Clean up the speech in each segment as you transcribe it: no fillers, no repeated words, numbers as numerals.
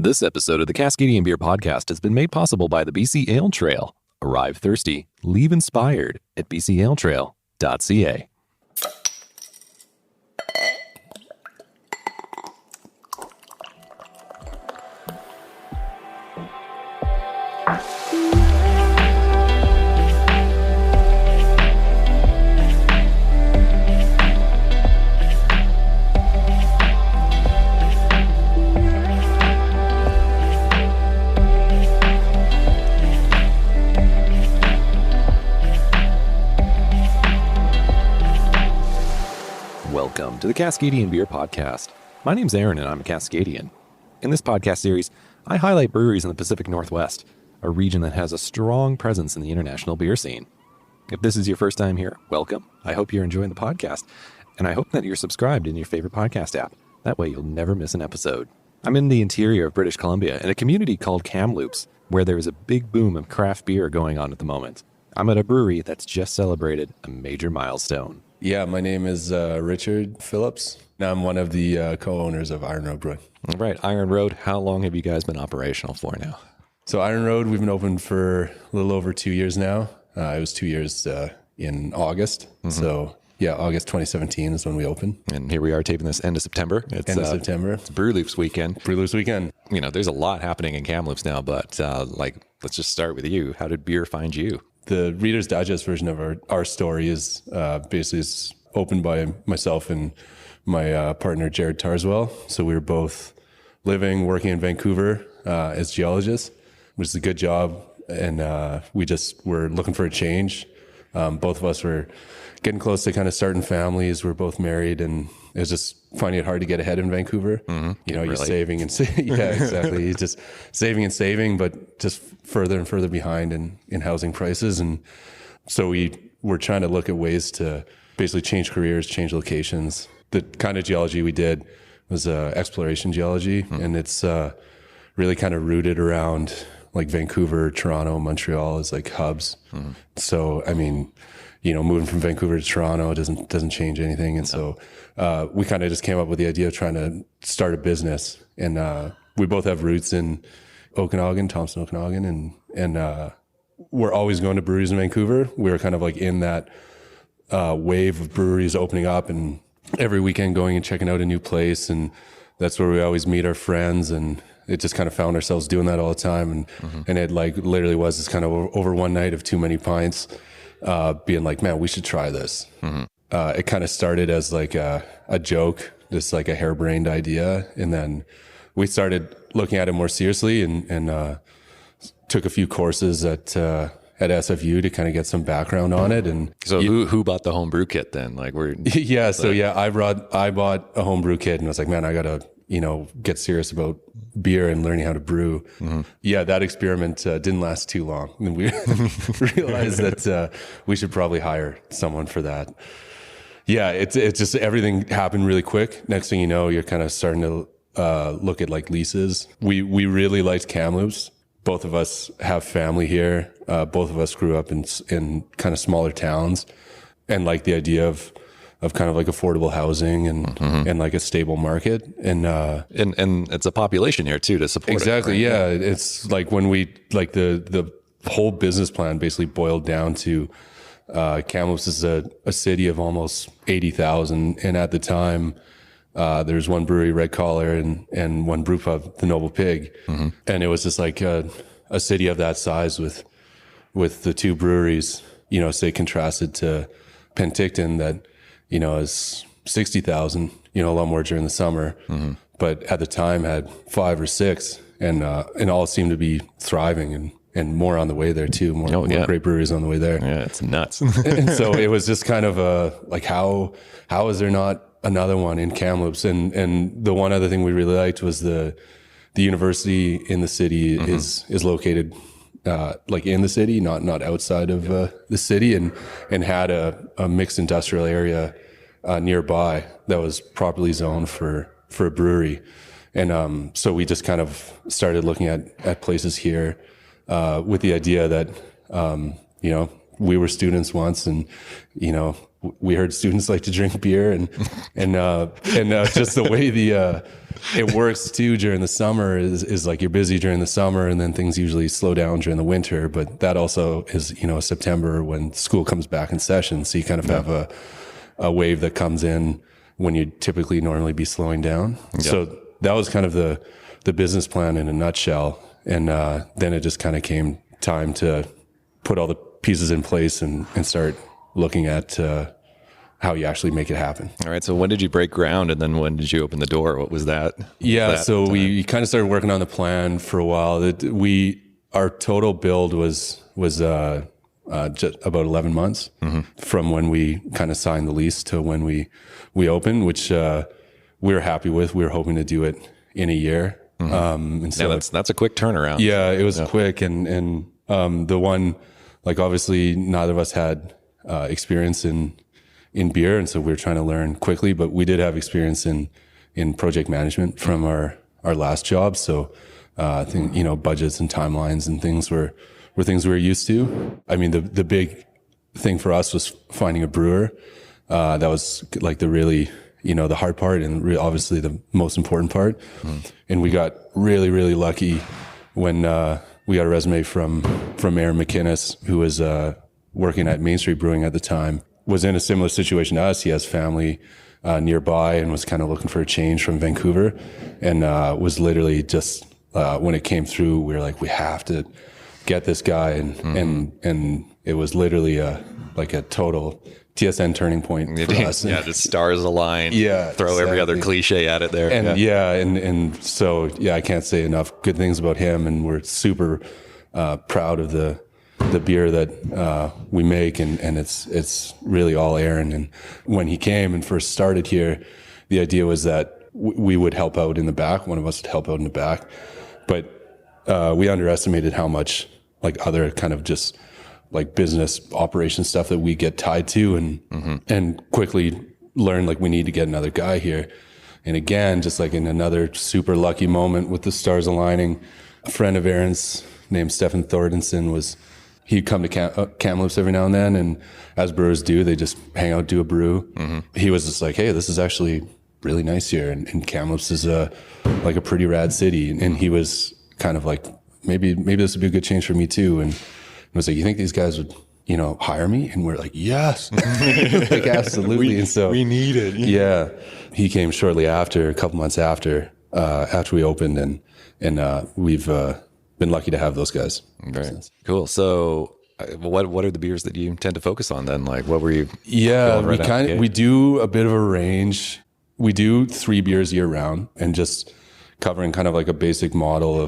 This episode of the Cascadian Beer Podcast has been made possible by the BC Ale Trail. Arrive thirsty, leave inspired at bcaletrail.ca. Welcome to the Cascadian Beer Podcast. My name's Aaron and I'm a Cascadian. In this podcast series, I highlight breweries in the Pacific Northwest, a region that has a strong presence in the international beer scene. If this is your first time here, welcome. I hope you're enjoying the podcast, and I hope that you're subscribed in your favorite podcast app. That way you'll never miss an episode. I'm in the interior of British Columbia in a community called Kamloops, where there is a big boom of craft beer going on at the moment. I'm at a brewery that's just celebrated a major milestone. Yeah, my name is Richard Phillips. I'm one of the co-owners of Iron Road Brewing. All right, Iron Road, how long have you guys been operational for now? So Iron Road, we've been open for a little over 2 years now. It was 2 years in August. Mm-hmm. So yeah, August 2017 is when we opened. And here we are taping this end of September. End of September. It's Brewloops weekend. Brewloops weekend. You know, there's a lot happening in Kamloops now, but let's just start with you. How did beer find you? The Reader's Digest version of our story is basically opened by myself and my partner, Jared Tarswell. So we were both working in Vancouver as geologists, which is a good job. And we just were looking for a change. Both of us were getting close to kind of starting families. We're both married, and it was just finding it hard to get ahead in Vancouver. Mm-hmm. You know, you're saving and yeah, exactly. You're just saving and saving, but just further and further behind in housing prices. And so we were trying to look at ways to basically change careers, change locations. The kind of geology we did was exploration geology, and it's really kind of rooted around like Vancouver, Toronto, Montreal as like hubs. Mm-hmm. So, I mean, you know, moving from Vancouver to Toronto doesn't change anything. And so we kind of just came up with the idea of trying to start a business. And we both have roots in Okanagan, Thompson, Okanagan. And we're always going to breweries in Vancouver. We were kind of like in that wave of breweries opening up, and every weekend going and checking out a new place. And that's where we always meet our friends, and it just kind of found ourselves doing that all the time. And and it like literally was this kind of over one night of too many pints, being like, man, we should try this. Mm-hmm. It kind of started as like a joke, just like a harebrained idea. And then we started looking at it more seriously and took a few courses at SFU to kind of get some background on it. And so who bought the home brew kit then? Like yeah. So yeah, I bought a home brew kit, and I was like, man, I gotta, get serious about beer and learning how to brew. Mm-hmm. Yeah, that experiment didn't last too long. And we realized that we should probably hire someone for that. Yeah, it's just everything happened really quick. Next thing you know, you're kind of starting to look at like leases. We really liked Kamloops. Both of us have family here. Both of us grew up in kind of smaller towns, and like the idea of kind of like affordable housing and like a stable market. And it's a population here too to support exactly. it. Right? Yeah. It's like when we like the whole business plan basically boiled down to Kamloops is a city of almost 80,000. And at the time, there's one brewery, Red Collar, and one brew pub, the Noble Pig. Mm-hmm. And it was just like a city of that size with the two breweries, say contrasted to Penticton that, is 60,000, a lot more during the summer, but at the time had 5 or 6 and all seemed to be thriving and more on the way there too. More great breweries on the way there. Yeah. It's nuts. And so it was just kind of like, how is there not another one in Kamloops? And the one other thing we really liked was the university in the city is located like in the city, not outside of the city, and had a mixed industrial area nearby that was properly zoned for a brewery. And so we just kind of started looking at places here with the idea that we were students once, and we heard students like to drink beer, and just the way it works too during the summer is like you're busy during the summer, and then things usually slow down during the winter. But that also is September when school comes back in session, so you kind of have a wave that comes in when you'd typically normally be slowing down. Yep. So that was kind of the business plan in a nutshell. And then it just kind of came time to put all the pieces in place and start looking at how you actually make it happen. All right. So when did you break ground, and then when did you open the door? What was that? So we kind of started working on the plan for a while. Our total build was just about 11 months from when we kind of signed the lease to when we opened, which we were happy with. We were hoping to do it in a year. And so that's a quick turnaround. Yeah, it was quick. And the one, like, obviously neither of us had experience in beer. And so we were trying to learn quickly, but we did have experience in project management from our last job. So I think, budgets and timelines and things were things we were used to. I mean, the big thing for us was finding a brewer. That was like the really, the hard part, and obviously the most important part. And we got really, really lucky when we got a resume from Aaron McInnes, who was working at Main Street Brewing at the time, was in a similar situation to us. He has family nearby and was kind of looking for a change from Vancouver, and was literally just, when it came through, we were like, we have to get this guy. And it was literally like a total TSN turning point for us. Yeah, the stars align. Yeah, throw every other cliche at it there. And and so I can't say enough good things about him. And we're super proud of the beer that we make, and it's really all Aaron. And when he came and first started here, the idea was that we would help out in the back. One of us would help out in the back, but we underestimated how much like other kind of just like business operation stuff that we get tied to, and quickly learned like we need to get another guy here. And again, just like in another super lucky moment with the stars aligning, a friend of Aaron's named Stefan Thordenson he'd come to Kamloops every now and then, and as brewers do, they just hang out, do a brew. He was just like, hey, this is actually really nice here, and Kamloops is like a pretty rad city. And he was kind of like, maybe this would be a good change for me too. And was like, you think these guys would, hire me? And we're like, yes, like absolutely. And so we need it. Yeah. He came shortly after, a couple months after we opened, and we've been lucky to have those guys. Right. Cool. So what are the beers that you tend to focus on then? Like, what were you? Yeah, we do a bit of a range. We do 3 beers year round, and just covering kind of like a basic model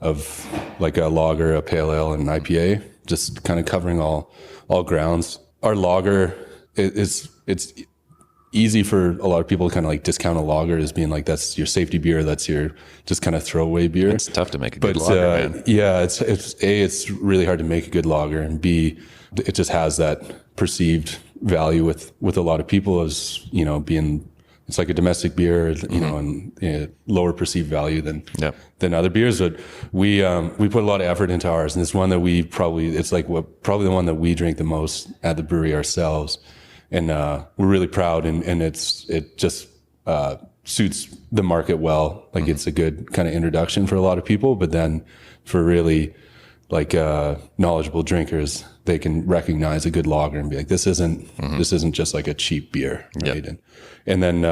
of like a lager, a pale ale, and an IPA, just kind of covering all grounds. Our lager it's easy for a lot of people to kind of like discount a lager as being like, that's your safety beer, that's your just kind of throwaway beer. It's tough to make a good lager, man. Yeah, it's really hard to make a good lager, and B, it just has that perceived value with a lot of people as, being, it's like a domestic beer, and lower perceived value than other beers. But we put a lot of effort into ours, and it's one that probably the one that we drink the most at the brewery ourselves. And we're really proud, and it just suits the market well. Like it's a good kind of introduction for a lot of people, but then for really like knowledgeable drinkers, they can recognize a good lager and be like, this isn't just like a cheap beer, right? Yep. And then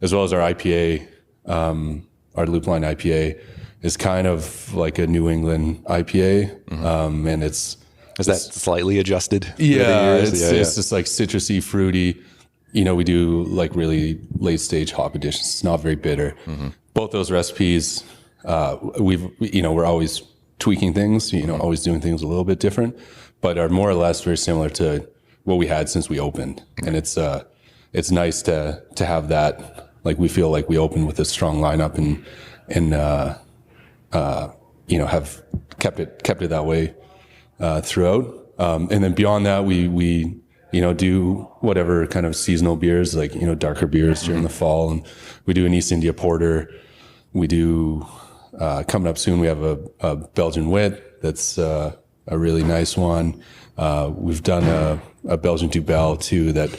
as well as our IPA, our Loop Line IPA is kind of like a New England IPA, and is that slightly adjusted? Yeah, it's just like citrusy, fruity. We do like really late stage hop additions. It's not very bitter. Both those recipes, we're always tweaking things, always doing things a little bit different, but are more or less very similar to what we had since we opened. And it's nice to have that. Like we feel like we opened with a strong lineup and have kept it that way throughout. And then beyond that, we do whatever kind of seasonal beers, like, darker beers during the fall. And we do an East India Porter. We do, coming up soon, we have a Belgian wit that's a really nice one. We've done a Belgian Dubel too that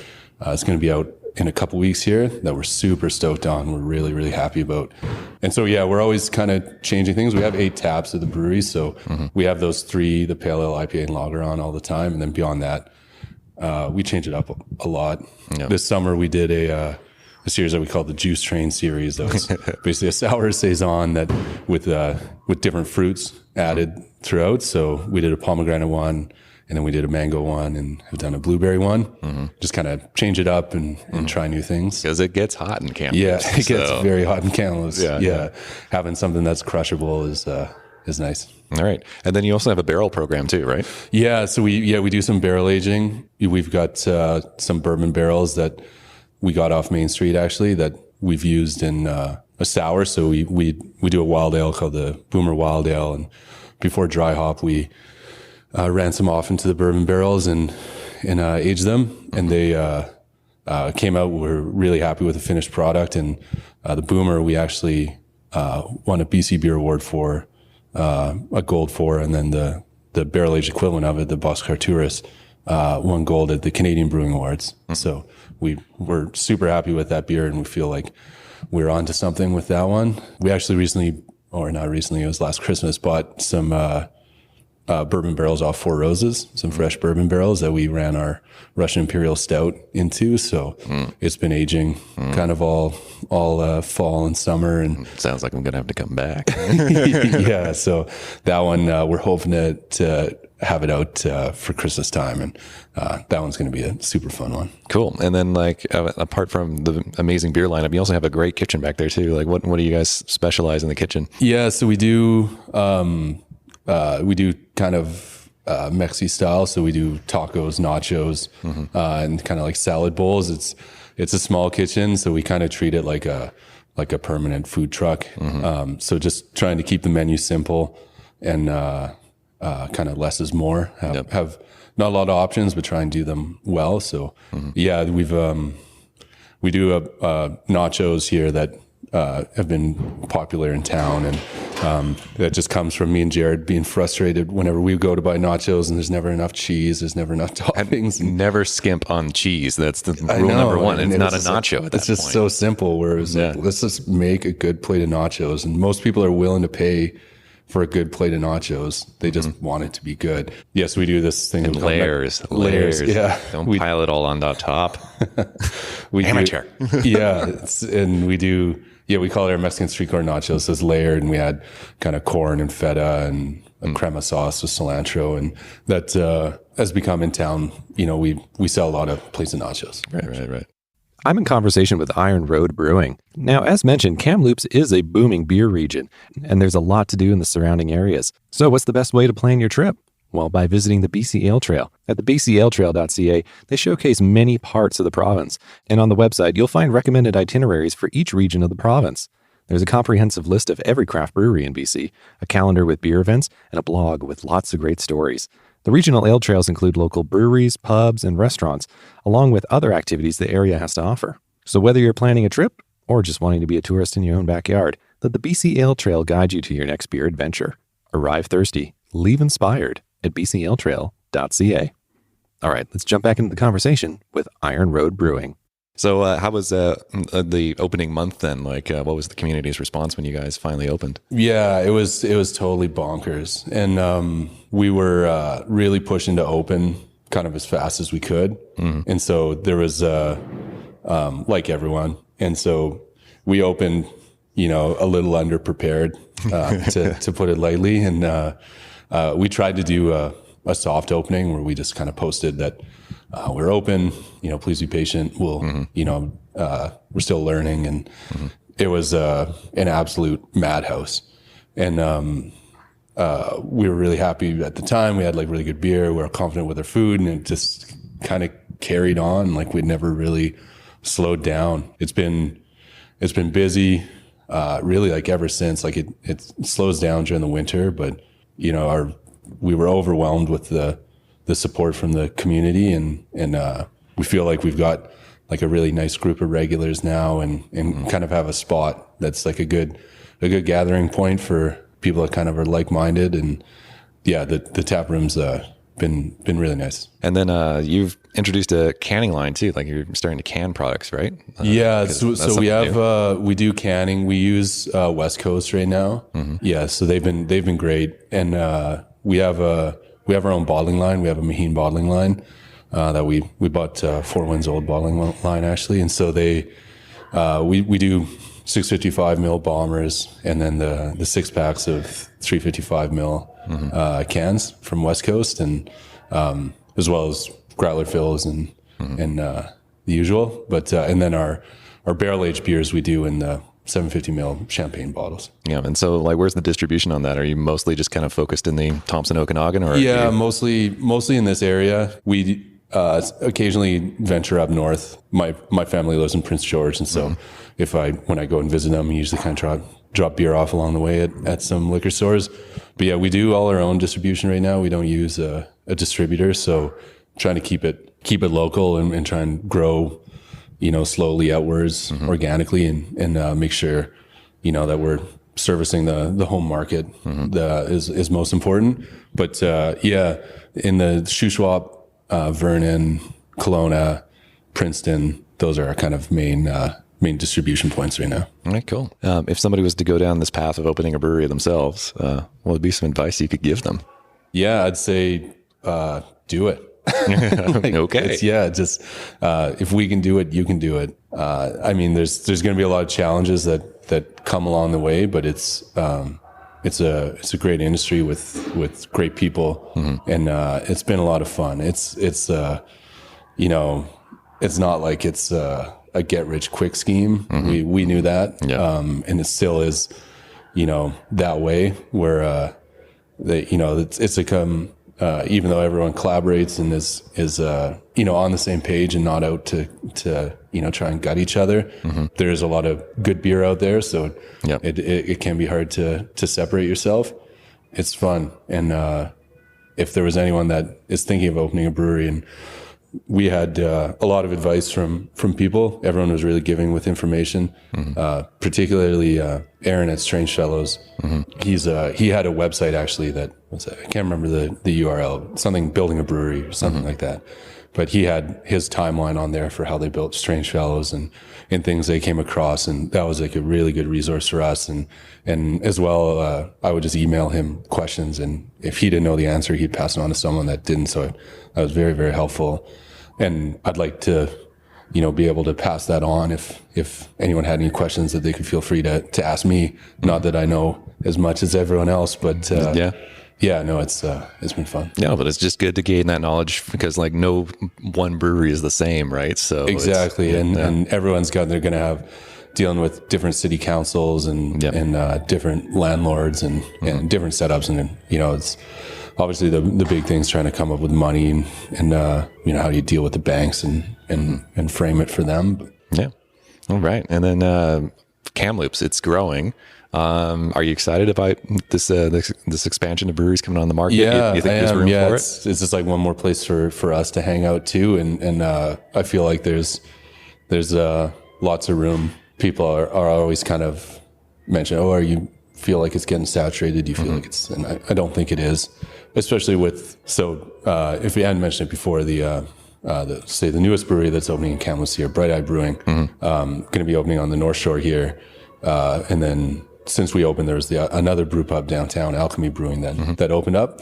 is going to be out in a couple weeks here that we're super stoked on. We're really, really happy about. And so, yeah, we're always kind of changing things. We have 8 taps at the brewery. So we have those 3, the Pale Ale, IPA, and Lager on all the time. And then beyond that, we change it up a lot. Yep. This summer we did a series that we called the Juice Train series. That was basically a sour saison that with different fruits added throughout. So we did a pomegranate one, and then we did a mango one, and have done a blueberry one. Just kind of change it up and try new things. Because it gets hot in Kamloops. Yeah, it gets very hot in Kamloops. Yeah. Having something that's crushable is nice. All right. And then you also have a barrel program too, right? Yeah. So we do some barrel aging. We've got some bourbon barrels that we got off Main Street actually that we've used in a sour. So we do a wild ale called the Boomer Wild Ale, and before dry hop we ran some off into the bourbon barrels and aged them, and they came out. We're really happy with the finished product, and the Boomer we actually won a BC Beer Award for, a gold for, and then the barrel aged equivalent of it, the Boxcar Tourist, won gold at the Canadian Brewing Awards. So we're super happy with that beer, and we feel like we're onto something with that one. We actually recently, or not recently, it was last Christmas, bought some bourbon barrels off Four Roses, some fresh bourbon barrels that we ran our Russian Imperial Stout into. So it's been aging kind of all fall and summer. And sounds like I'm going to have to come back. Yeah. So that one, we're hoping to have it out for Christmas time. And that one's going to be a super fun one. Cool. And then apart from the amazing beer lineup, you also have a great kitchen back there too. Like what do you guys specialize in the kitchen? Yeah. So we do kind of Mexi style. So we do tacos, nachos, and kind of like salad bowls. It's a small kitchen, so we kind of treat it like a permanent food truck. So just trying to keep the menu simple and kind of less is more. Have not a lot of options, but try and do them well. So yeah, we do nachos here that have been popular in town, and that just comes from me and Jared being frustrated whenever we go to buy nachos and there's never enough cheese, there's never enough toppings. And never skimp on cheese. That's the rule number one. It's not a nacho at that point. It's just so simple, where it's like, let's just make a good plate of nachos. And most people are willing to pay for a good plate of nachos. They just want it to be good. Yes, we do this thing. And layers. Yeah. Don't pile it all on the top. Amateur. And we do... Yeah, we call it our Mexican street corn nachos. It's layered, and we add kind of corn and feta and a crema sauce with cilantro, and that has become in town. We sell a lot of plates of nachos. Right. I'm in conversation with Iron Road Brewing. Now, as mentioned, Kamloops is a booming beer region, and there's a lot to do in the surrounding areas. So what's the best way to plan your trip? Well, by visiting the BC Ale Trail. At the bcaletrail.ca, they showcase many parts of the province, and on the website, you'll find recommended itineraries for each region of the province. There's a comprehensive list of every craft brewery in BC, a calendar with beer events, and a blog with lots of great stories. The regional ale trails include local breweries, pubs, and restaurants, along with other activities the area has to offer. So whether you're planning a trip or just wanting to be a tourist in your own backyard, let the BC Ale Trail guide you to your next beer adventure. Arrive thirsty, leave inspired at bcaletrail.ca. All right, let's jump back into the conversation with Iron Road Brewing. So how was the opening month then? Like, what was the community's response when you guys finally opened? Yeah, it was totally bonkers. And we were really pushing to open kind of as fast as we could. And so there was, like everyone. And so we opened, a little underprepared, to put it lightly. And we tried to do a soft opening where we just kind of posted that we're open, please be patient. We'll, we're still learning. And it was an absolute madhouse. And we were really happy at the time. We had like really good beer. We were confident with our food, and it just kind of carried on. Like we'd never really slowed down. It's been busy, really, like ever since. Like it slows down during the winter, but we were overwhelmed with the support from the community, and we feel like we've got like a really nice group of regulars now, and kind of have a spot that's like a good gathering point for people that kind of are like-minded. And the tap room's been really nice. And then you've introduced a canning line too. Like you're starting to can products, right? So we do canning. We use West Coast right now. Yeah, so they've been great, and we have our own bottling line. We have a Maheen bottling line that we bought Four Winds old bottling line actually, and so we do 655 mil bombers, and then the 6-packs of 355 mil cans from West Coast, and as well as growler fills and the usual. But and then our barrel aged beers we do in the 750 mil champagne bottles. Yeah, and so like, where's the distribution on that? Are you mostly just kind of focused in the Thompson Okanagan, or mostly in this area. We occasionally venture up north. My family lives in Prince George, and so when I go and visit them, we usually kind of drop beer off along the way at some liquor stores. But yeah, we do all our own distribution right now. We don't use a distributor, so trying to keep it local and try and grow, slowly outwards organically, and make sure, that we're servicing the home market is most important. But in the Shuswap, Vernon, Kelowna, Princeton, those are our kind of main distribution points right now. All right, cool. If somebody was to go down this path of opening a brewery themselves, what would be some advice you could give them? Yeah, I'd say do it. Okay. If we can do it, you can do it. There's going to be a lot of challenges that come along the way, but it's a great industry with great people, and it's been a lot of fun. It's not like it's a get rich quick scheme. We knew that, and it still is, that way where it's become. Even though everyone collaborates and is on the same page and not out to try and gut each other, there's a lot of good beer out there. So it can be hard to separate yourself. It's fun, and if there was anyone that is thinking of opening a brewery, and we had a lot of advice from people. Everyone was really giving with information, particularly Aaron at Strange Fellows. He had a website actually that was, I can't remember the URL, something building a brewery or something like that. But he had his timeline on there for how they built Strange Fellows and things they came across, and that was like a really good resource for us. And as well, I would just email him questions, and if he didn't know the answer, he'd pass it on to someone that didn't. So that was very, very helpful. And I'd like to, be able to pass that on if anyone had any questions, that they could feel free to ask me. Not that I know as much as everyone else, but it's been fun. Yeah, but it's just good to gain that knowledge, because like no one brewery is the same, right? So exactly, and everyone's they're going to have dealing with different city councils and different landlords and different setups, and it's obviously the big thing's trying to come up with money and how do you deal with the banks and frame it for them. Yeah. All right. And then Kamloops, it's growing. Are you excited about this expansion of breweries coming on the market? Yeah, you think there's room for it? It's just like one more place for us to hang out too, and I feel like there's lots of room. People are always kind of mentioning, are you feel like it's getting saturated? Do you feel like it's? And I don't think it is, especially if we hadn't mentioned it before, the newest brewery that's opening in Kamloops here, Bright Eye Brewing, going to be opening on the North Shore here, and then since we opened, there was another brew pub downtown, Alchemy Brewing, that opened up.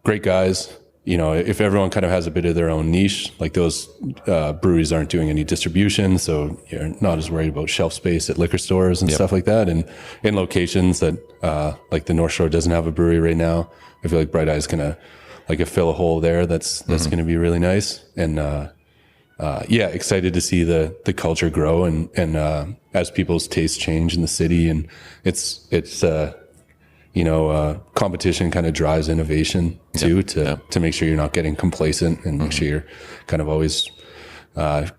Great guys. If everyone kind of has a bit of their own niche, like those breweries aren't doing any distribution, so you're not as worried about shelf space at liquor stores and stuff like that. And in locations that, like the North Shore doesn't have a brewery right now, I feel like Bright Eye is going to fill a hole there. That's going to be really nice. And excited to see the culture grow and as people's tastes change in the city, and it's competition kind of drives innovation too, to make sure you're not getting complacent and make sure you're kind of always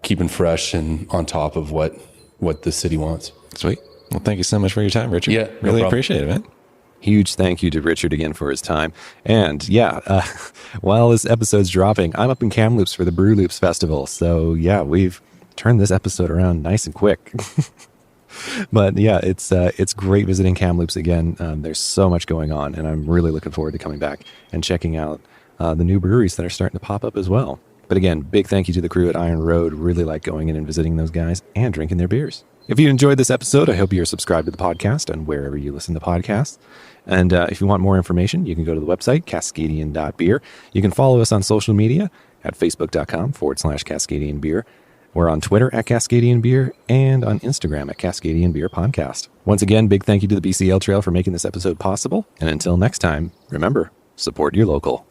keeping fresh and on top of what the city wants. Sweet. Well, thank you so much for your time, Richard. Yeah, really appreciate it, man. Huge thank you to Richard again for his time. And while this episode's dropping, I'm up in Kamloops for the Brew Loops Festival. So we've turned this episode around nice and quick. But yeah, it's great visiting Kamloops again. There's so much going on, and I'm really looking forward to coming back and checking out the new breweries that are starting to pop up as well. But again, big thank you to the crew at Iron Road. Really like going in and visiting those guys and drinking their beers. If you enjoyed this episode, I hope you're subscribed to the podcast and wherever you listen to podcasts. And if you want more information, you can go to the website, cascadian.beer. You can follow us on social media at facebook.com/Cascadian Beer. We're on Twitter at Cascadian Beer and on Instagram at Cascadian Beer Podcast. Once again, big thank you to the BCL Trail for making this episode possible. And until next time, remember, support your local.